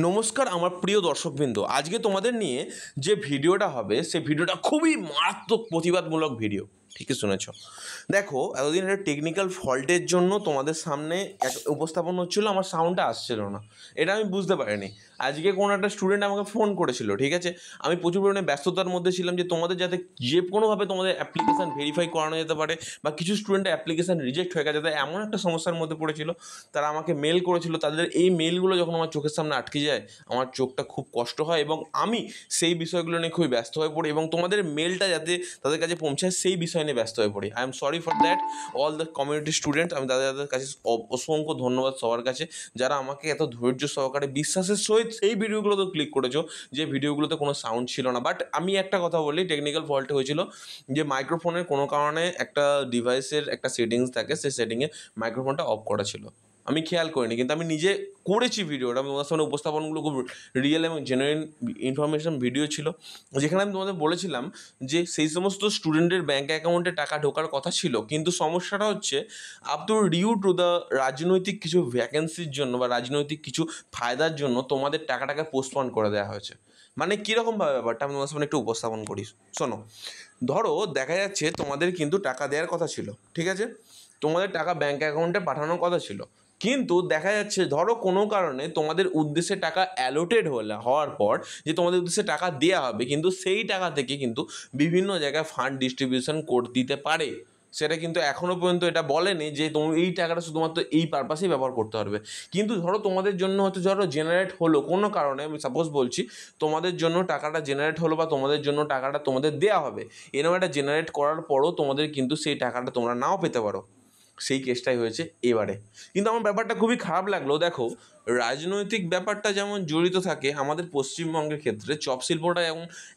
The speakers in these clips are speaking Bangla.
নমস্কার আমার প্রিয় দর্শকবৃন্দ, আজকে তোমাদের নিয়ে যে ভিডিওটা হবে সে ভিডিওটা খুবই মারাত্মক প্রতিবাদমূলক ভিডিও। ঠিকই শুনেছ। দেখো, এতদিন একটা টেকনিক্যাল ফল্টের জন্য তোমাদের সামনে এক উপস্থাপন হচ্ছিলো, আমার সাউন্ডটা আসছিল না, এটা আমি বুঝতে পারিনি। আজকে কোনো একটা স্টুডেন্ট আমাকে ফোন করেছিল, ঠিক আছে, আমি প্রচুর পরিমাণে ব্যস্ততার মধ্যে ছিলাম যে তোমাদের যাতে যে কোনোভাবে তোমাদের অ্যাপ্লিকেশান ভেরিফাই করানো যেতে পারে, বা কিছু স্টুডেন্টের অ্যাপ্লিকেশান রিজেক্ট হয়ে গেছে, এমন একটা সমস্যার মধ্যে পড়েছিল, তারা আমাকে মেল করেছিল। তাদের এই মেলগুলো যখন আমার চোখের সামনে আটকে যায়, আমার চোখটা খুব কষ্ট হয় এবং আমি সেই বিষয়গুলো নিয়ে খুবই ব্যস্ত হয়ে পড়ি এবং তোমাদের মেলটা যাতে তাদের কাছে পৌঁছায় সেই বিষয় নিয়ে ব্যস্ত হয়ে পড়ি। I am sorry for that all the community student. আমি তাদের কাছে অসংখ্য ধন্যবাদ সবার কাছে যারা আমাকে এত ধৈর্য সহকারে বিশ্বাসের সহিত সেই ভিডিওগুলোতে ক্লিক করেছো যে ভিডিওগুলোতে কোনো সাউন্ড ছিল না। বাট আমি একটা কথা বলি, টেকনিক্যাল ফল্ট হয়েছিল যে মাইক্রোফোনের কোনো কারণে একটা ডিভাইসের একটা সেটিংস থাকে, সেই সেটিংয়ে মাইক্রোফোনটা অফ করা ছিল, আমি খেয়াল করিনি, কিন্তু আমি নিজে করেছি ভিডিওটা। আমি তোমাদের সামনে উপস্থাপনগুলো খুব রিয়েল এবং জেনুইন ইনফরমেশন ভিডিও ছিল, যেখানে আমি তোমাদের বলেছিলাম যে সেই সমস্ত স্টুডেন্টের ব্যাঙ্ক অ্যাকাউন্টে টাকা ঢোকার কথা ছিল, কিন্তু সমস্যাটা হচ্ছে আফটার ডিউ টু দ্য রাজনৈতিক কিছু ভ্যাকেন্সির জন্য বা রাজনৈতিক কিছু ফায়দার জন্য তোমাদের টাকাটাকে পোস্টপন করে দেওয়া হয়েছে। মানে কীরকমভাবে ব্যাপারটা আমি তোমাদের সামনে একটু উপস্থাপন করি, শোনো। ধরো দেখা যাচ্ছে তোমাদের কিন্তু টাকা দেওয়ার কথা ছিল, ঠিক আছে, তোমাদের টাকা ব্যাঙ্ক অ্যাকাউন্টে পাঠানোর কথা ছিল, কিন্তু দেখা যাচ্ছে ধরো কোনো কারণে তোমাদের উদ্দেশ্যে টাকা অ্যালোটেড হওয়ার পর যে তোমাদের উদ্দেশ্যে টাকা দেওয়া হবে, কিন্তু সেই টাকা থেকে কিন্তু বিভিন্ন জায়গায় ফান্ড ডিস্ট্রিবিউশন করে দিতে পারে। সেটা কিন্তু এখনও পর্যন্ত এটা বলেনি যে তুমি এই টাকাটা শুধুমাত্র এই পারপাসেই ব্যবহার করতে পারবে। কিন্তু ধরো তোমাদের জন্য হয়তো ধরো জেনারেট হলো কোনো কারণে, আমি সাপোজ বলছি তোমাদের জন্য টাকাটা জেনারেট হলো বা তোমাদের জন্য টাকাটা তোমাদের দেওয়া হবে, এরকম একটা জেনারেট করার পরও তোমাদের কিন্তু সেই টাকাটা তোমরা নাও পেতে পারো। সেই কেসটাই হয়েছে এবারে। কিন্তু আমার ব্যাপারটা খুবই খারাপ লাগলো। দেখো, রাজনৈতিক ব্যাপারটা যেমন জড়িত থাকে আমাদের পশ্চিমবঙ্গের ক্ষেত্রে চপ শিল্পটা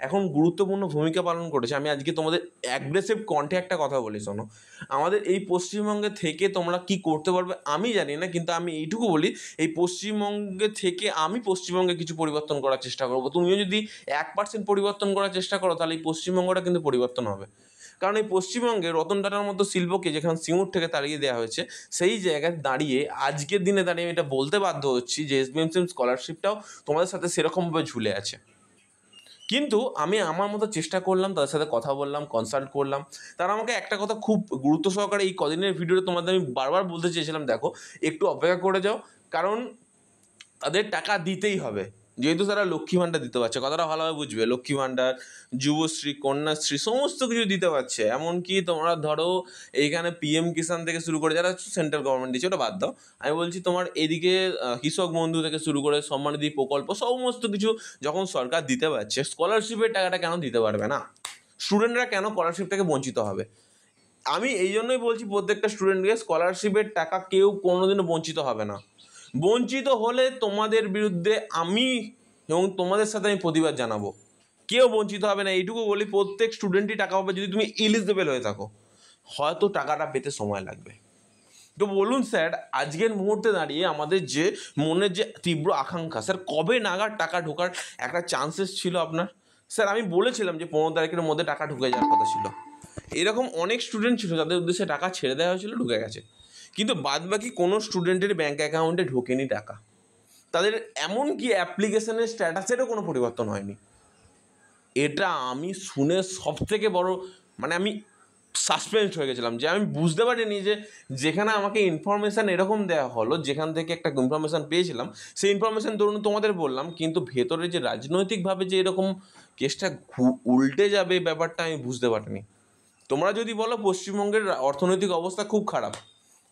এখন গুরুত্বপূর্ণ ভূমিকা পালন করেছে। আমি আজকে তোমাদের অ্যাগ্রেসিভ কণ্ঠে একটা কথা বলি, শোনো। আমাদের এই পশ্চিমবঙ্গে থেকে তোমরা কি করতে পারবে আমি জানি না, কিন্তু আমি এইটুকু বলি, এই পশ্চিমবঙ্গে থেকে আমি পশ্চিমবঙ্গে কিছু পরিবর্তন করার চেষ্টা করবো। তুমিও যদি 1% পরিবর্তন করার চেষ্টা করো, তাহলে এই পশ্চিমবঙ্গটা কিন্তু পরিবর্তন হবে। কারণ এই পশ্চিমবঙ্গে রতন টাটার মতো শিল্পকে যেখানে সিঙ্গুর থেকে তাড়িয়ে দেওয়া হয়েছে, সেই জায়গায় দাঁড়িয়ে আজকের দিনে দাঁড়িয়ে আমি এটা বলতে বাধ্য হচ্ছি যে এসবিএমসিএম স্কলারশিপটাও তোমাদের সাথে সেরকমভাবে ঝুলে আছে। কিন্তু আমি আমার মতো চেষ্টা করলাম, তাদের সাথে কথা বললাম, কনসাল্ট করলাম। তারা আমাকে একটা কথা খুব গুরুত্ব সহকারে এই কদিনের ভিডিওতে তোমাদের আমি বারবার বলতে চেয়েছিলাম, দেখো একটু অপেক্ষা করে যাও, কারণ তাদের টাকা দিতেই হবে, যেহেতু তারা লক্ষ্মী ভাণ্ডার দিতে পারছে। কথাটা ভালোভাবে বুঝবে, লক্ষ্মী ভাণ্ডার, যুবশ্রী, কন্যাশ্রী সমস্ত কিছু দিতে পারছে। এমনকি তোমরা ধরো এইখানে পিএম কিষাণ থেকে শুরু করে যারা সেন্ট্রাল গভর্নমেন্ট দিচ্ছে, ওটা বাদ দাও, আমি বলছি তোমার এদিকে কৃষক বন্ধু থেকে শুরু করে সম্মানিধি প্রকল্প সমস্ত কিছু যখন সরকার দিতে পারছে, স্কলারশিপের টাকাটা কেন দিতে পারবে না? স্টুডেন্টরা কেন স্কলারশিপ থেকে বঞ্চিত হবে? আমি এই জন্যই বলছি প্রত্যেকটা স্টুডেন্টকে স্কলারশিপের টাকা কেউ কোনোদিনও বঞ্চিত হবে না। বঞ্চিত হলে তোমাদের বিরুদ্ধে আমি এবং তোমাদের সাথে আমি প্রতিবাদ জানাবো। কেউ বঞ্চিত হবে না, এইটুকু বলি। প্রত্যেক স্টুডেন্টই টাকা পাবে যদি তুমি এলিজিবল হয়ে থাকো, হয়তো টাকাটা পেতে সময় লাগবে। তো বলুন স্যার, আজকের মুহূর্তে দাঁড়িয়ে আমাদের যে মনের যে তীব্র আকাঙ্ক্ষা, স্যার কবে নাগাদ টাকা ঢোকার একটা চান্সেস ছিল আপনার? স্যার আমি বলেছিলাম যে 15 তারিখের মধ্যে টাকা ঢুকে যাওয়ার কথা ছিল। এরকম অনেক স্টুডেন্ট ছিল যাদের উদ্দেশ্যে টাকা ছেড়ে দেওয়া হয়েছিল, ঢুকে গেছে, কিন্তু বাদবাকি কোনো স্টুডেন্টের ব্যাঙ্ক অ্যাকাউন্টে ঢোকেনি টাকা। তাদের এমনকি অ্যাপ্লিকেশনের স্ট্যাটাসেরও কোনো পরিবর্তন হয়নি। এটা আমি শুনে সবথেকে বড় আমি সাসপেন্স হয়ে গেছিলাম, যে আমি বুঝতে পারিনি যে যেখানে আমাকে ইনফরমেশান এরকম দেওয়া হলো, যেখান থেকে একটা ইনফরমেশান পেয়েছিলাম, সেই ইনফরমেশান ধরুন তোমাদের বললাম, কিন্তু ভেতরে যে রাজনৈতিকভাবে যে এরকম কেসটা উল্টে যাবে ব্যাপারটা আমি বুঝতে পারিনি। তোমরা যদি বলো পশ্চিমবঙ্গের অর্থনৈতিক অবস্থা খুব খারাপ,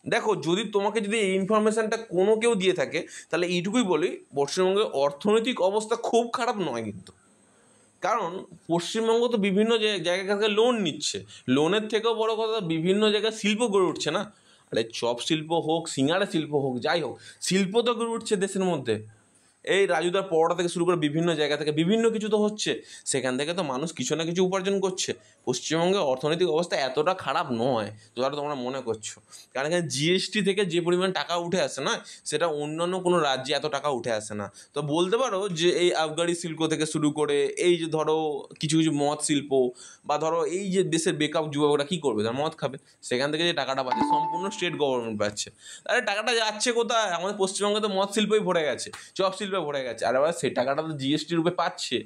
দেখো যদি তোমাকে যদি এই ইনফরমেশানটা কোনো কেউ দিয়ে থাকে, তাহলে এইটুকুই বলি, পশ্চিমবঙ্গের অর্থনৈতিক অবস্থা খুব খারাপ নয়। কিন্তু কারণ পশ্চিমবঙ্গ তো বিভিন্ন জায়গা থেকে লোন নিচ্ছে, লোনের থেকেও বড় কথা বিভিন্ন জায়গায় শিল্প গড়ে উঠছে না। আরে চপ শিল্প হোক, সিঙ্গারা শিল্প হোক, যাই হোক, শিল্প তো গড়ে উঠছে দেশের মধ্যে। এই রাজুদার পরোটা থেকে শুরু করে বিভিন্ন জায়গা থেকে বিভিন্ন কিছু তো হচ্ছে, সেখান থেকে তো মানুষ কিছু না কিছু উপার্জন করছে। পশ্চিমবঙ্গের অর্থনৈতিক অবস্থা এতটা খারাপ নয় যেটা তোমরা মনে করছো, কারণ এখানে জিএসটি থেকে যে পরিমাণ টাকা উঠে আসে না, সেটা অন্যান্য কোনো রাজ্যে এত টাকা উঠে আসে না। তো বলতে পারো যে এই আবগারি শিল্প থেকে শুরু করে এই যে ধরো কিছু কিছু মদ শিল্প, বা ধরো এই যে দেশের বেকআপ যুবকরা কী করবে, তারা মদ খাবে, সেখান থেকে যে টাকাটা পাচ্ছে সম্পূর্ণ স্টেট গভর্নমেন্ট পাচ্ছে। তাহলে টাকাটা যাচ্ছে কোথায়? আমাদের পশ্চিমবঙ্গে তো মদ শিল্পই ভরে গেছে, চপ শিল্পে বলে ভরে গেছে, আর এবার সেই টাকাটা তো জিএসটি রূপে পাচ্ছে।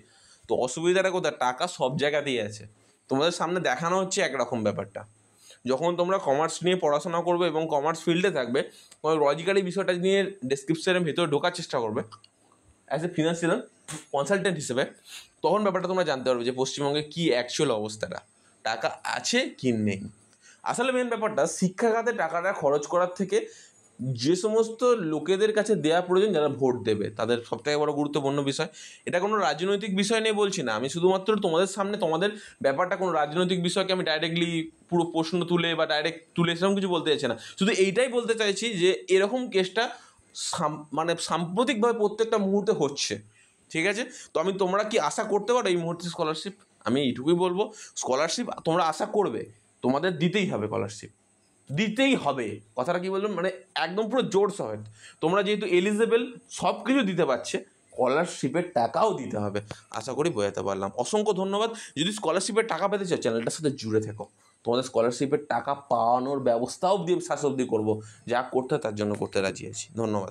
তো অসুবিধাটা কোথায়? টাকা সব জায়গাতেই আছে, তোমাদের সামনে দেখানো হচ্ছে একরকম ব্যাপারটা। যখন তোমরা কমার্স নিয়ে পড়াশোনা করবে এবং কমার্স ফিল্ডে থাকবে, তোমার লজিক্যালি বিষয়টা নিয়ে ডেসক্রিপশনের ভিতরে ঢোকার চেষ্টা করবে অ্যাজ এ ফিনান্সিয়াল কনসালটেন্ট হিসেবে, তখন ব্যাপারটা তোমরা জানতে পারবে যে পশ্চিমবঙ্গে কী অ্যাকচুয়াল অবস্থাটা, টাকা আছে কি নেই। আসলে মেন ব্যাপারটা শিক্ষা খাতে টাকাটা খরচ করার থেকে যে সমস্ত লোকেদের কাছে দেওয়া প্রয়োজন, যারা ভোট দেবে, তাদের সবথেকে বড় গুরুত্বপূর্ণ বিষয়। এটা কোনো রাজনৈতিক বিষয় নিয়ে বলছি না আমি, শুধুমাত্র তোমাদের সামনে তোমাদের ব্যাপারটা কোনো রাজনৈতিক বিষয়কে আমি ডাইরেক্টলি পুরো প্রশ্ন তুলে বা ডাইরেক্ট তুলে সেরকম কিছু বলতে চাইছি না, শুধু এইটাই বলতে চাইছি যে এরকম কেসটা মানে সাম্প্রতিকভাবে প্রত্যেকটা মুহূর্তে হচ্ছে, ঠিক আছে? তো তোমরা কি আশা করতে পারো এই মুহূর্তে স্কলারশিপ? আমি এইটুকুই বলবো, স্কলারশিপ তোমরা আশা করবে, তোমাদের দিতেই হবে স্কলারশিপ, দিতেই হবে। কথাটা কি বললাম, মানে একদম পুরো জোর সমেত। তোমরা যেহেতু এলিজেবল, সব কিছু দিতে পারছে, স্কলারশিপের টাকাও দিতে হবে। আশা করি বোঝাতে পারলাম। অসংখ্য ধন্যবাদ। যদি স্কলারশিপের টাকা পেতে চাও, চ্যানেলটার সাথে জুড়ে থেকো। তোমাদের স্কলারশিপের টাকা পাওয়ানোর ব্যবস্থাও দিয়ে শেষ অবধি করবো, যা করতে হয় তার জন্য করতে রাজি আছি। ধন্যবাদ।